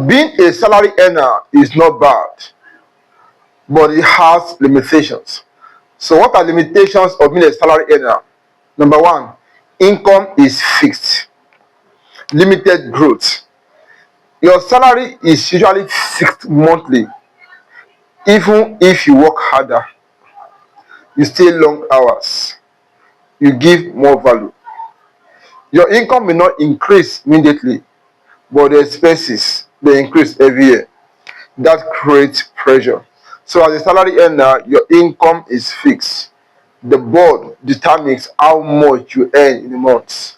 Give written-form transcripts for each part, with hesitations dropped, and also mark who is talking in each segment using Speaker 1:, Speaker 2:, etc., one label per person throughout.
Speaker 1: Being a salary earner is not bad, but it has limitations. So, what are limitations of being a salary earner? Number one, income is fixed, limited growth. Your salary is usually fixed monthly, even if you work harder, you stay long hours, you give more value. Your income may not increase immediately, but the expenses they increase every year. That creates pressure. So as a salary earner, your income is fixed. The board determines how much you earn in a month.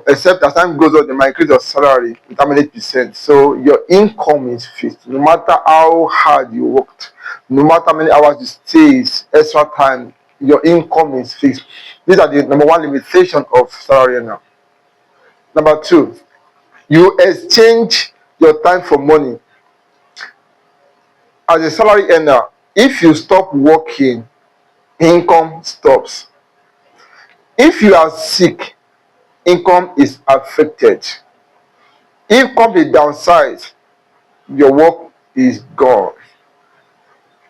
Speaker 1: Except as time goes on, they might increase your salary with how many percent. So your income is fixed. No matter how hard you worked, no matter how many hours you stay, extra time, your income is fixed. These are the number one limitation of salary earner. Number two, you exchange your time for money. As a salary earner, if you stop working, income stops. If you are sick, income is affected. If company downsize, your work is gone.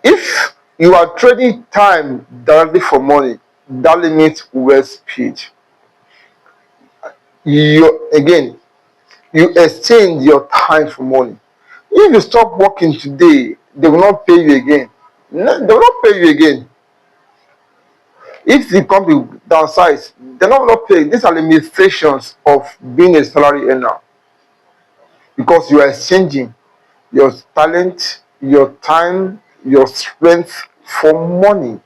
Speaker 1: If you are trading time directly for money, that limits wealth speed. You exchange your time for money. If you stop working today, they will not pay you again. No, they will not pay you again. If the company downsize, they're not paying. These are limitations of being a salary earner because you are exchanging your talent, your time, your strength for money.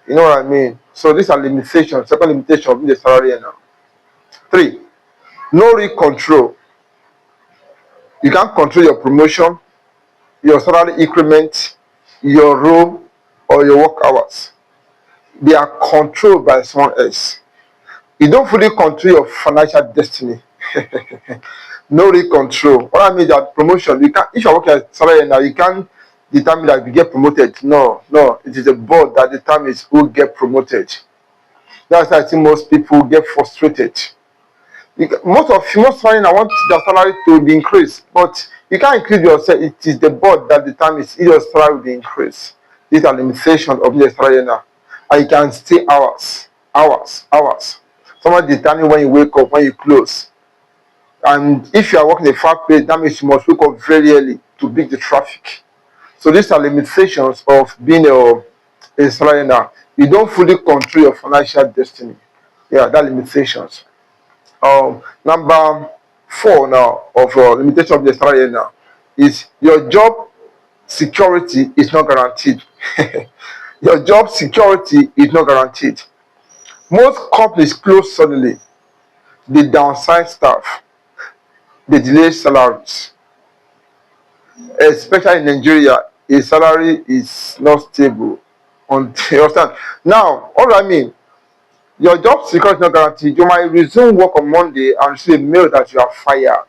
Speaker 1: You know what I mean? So these are limitations. Second limitation of being a salary earner. Three, no real control. You can't control your promotion, your salary increment, your role, or your work hours. They are controlled by someone else. You don't fully control your financial destiny. No real control. What I mean that promotion, you can't if you're working as salary now, you can't determine that you get promoted. No, it is the board that determines who get promoted. That's why I think most people get frustrated. Most salary I want their salary to be increased, but you can't increase yourself. It is the board that determines if your salary will be increased. These are limitations of the salary now. And you can stay hours. Someone determine when you wake up, when you close. And if you are working a far place, that means you must wake up very early to beat the traffic. So these are limitations of being a salary now. You don't fully control your financial destiny. Yeah, that limitations. Number four now of limitation of the salary now is your job security is not guaranteed. Your job security is not guaranteed. Most companies close suddenly. They downsize staff. They delay salaries. Especially in Nigeria, a salary is not stable. You understand? Now, all I mean, your job security is not guaranteed. You might resume work on Monday and receive a mail that you are fired.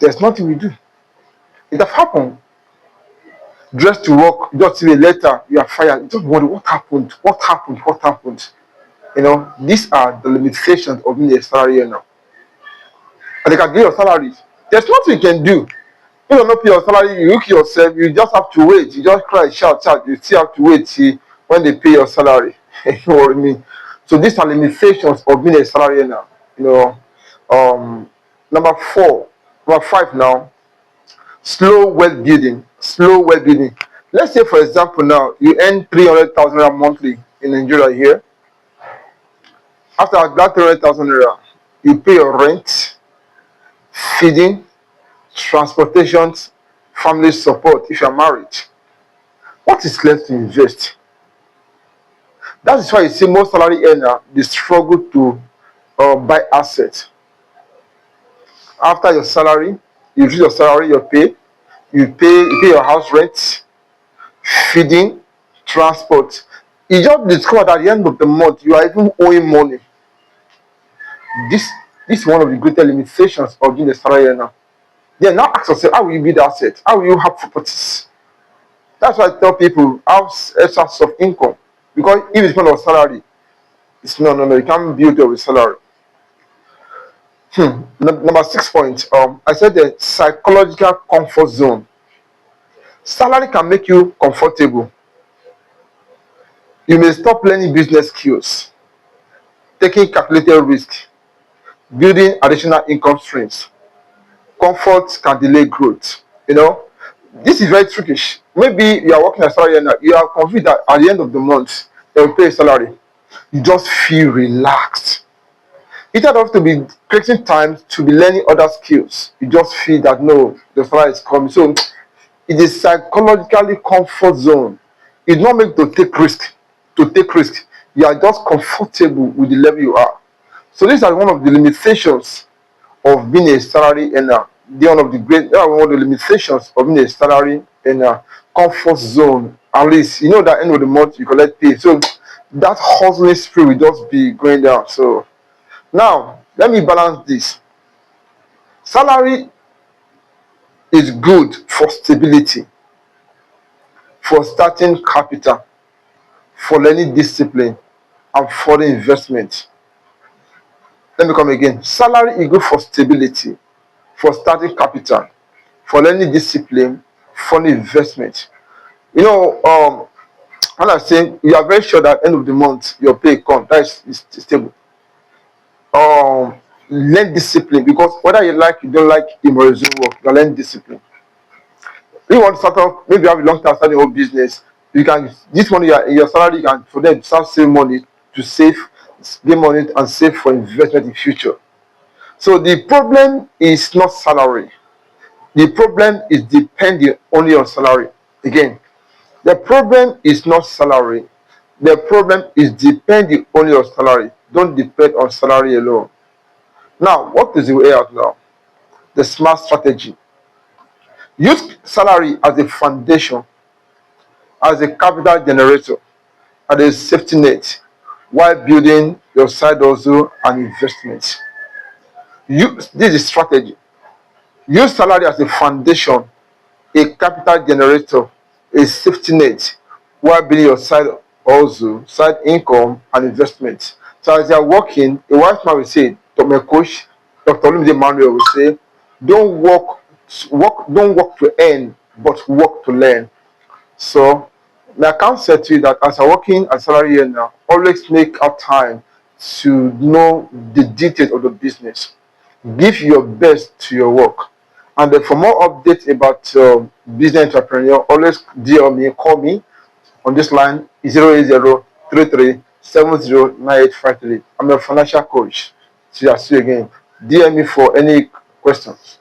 Speaker 1: There's nothing we do. It has happened. Dressed to work, just see a letter, you are fired. You just wonder what happened. You know, these are the limitations of being a salary earner. And they can get your salary. There's nothing you can do. You don't know pay your salary, you look yourself, you just have to wait. You just cry, shout. You still have to wait till when they pay your salary. You know what I mean? So these are limitations of being a salary earner. You know, number five now, slow wealth building. Let's say, for example, now you earn 300,000 naira monthly in Nigeria here. After that 300,000 naira, you pay your rent, feeding, transportation, family support if you are married. What is left to invest? That is why you see most salary earners they struggle to buy assets. After your salary, you use your salary, your pay, you pay your house rent, feeding, transport. You just discover that at the end of the month you are even owing money. This is one of the greatest limitations of being a salary earner. Then now ask yourself, how will you build assets? How will you have properties? That's why I tell people have extra source of income. Because if it's not on salary, it's no, you can't build your salary. Number 6 point. I said the psychological comfort zone. Salary can make you comfortable. You may stop learning business skills, taking calculated risk, building additional income streams. Comfort can delay growth. This is very trickish. Maybe you are working as salary and you are convinced that at the end of the month they will pay a salary. You just feel relaxed. Instead of to be creating time to be learning other skills, you just feel that no, the salary is coming. So it is psychologically comfort zone. It's not meant to take risk. To take risk, you are just comfortable with the level you are. So these are one of the limitations of being a salary earner. They are one of the limitations of being a salary earner. Comfort zone. At least you know that end of the month you collect pay. So that hustling spirit will just be going down. So now let me balance this. Salary is good for stability, for starting capital, for learning discipline, and for the investment. Let me come again. Salary is good for stability, for starting capital, for learning discipline, for the investment. And I say you are very sure that at the end of the month your pay comes. That is stable. Learn discipline, because whether you don't like immersion work, you learn discipline. If you want to start up, maybe you have a long time starting your own business, you can this money your salary, you can for them start saving money to save, get money and save for investment in future. So the problem is not salary. The problem is depending only on salary. Again, the problem is not salary. The problem is depending only on salary. Don't depend on salary alone. Now, what is the way out now? The smart strategy. Use salary as a foundation, as a capital generator, as a safety net, while building your side hustle and investment. This is strategy. Use salary as a foundation, a capital generator, a safety net, while building your side hustle, side income, and investment. So as you are working, a wise man will say, my coach, Dr. Olumide Manuel will say, don't work to earn, but work to learn. So my counsel to you that as you're working as salary earner, always make out time to know the details of the business. Give your best to your work. And then for more updates about business entrepreneur, always DM me, call me on this line 08033709853. I'm a financial coach. See you again. DM me for any questions.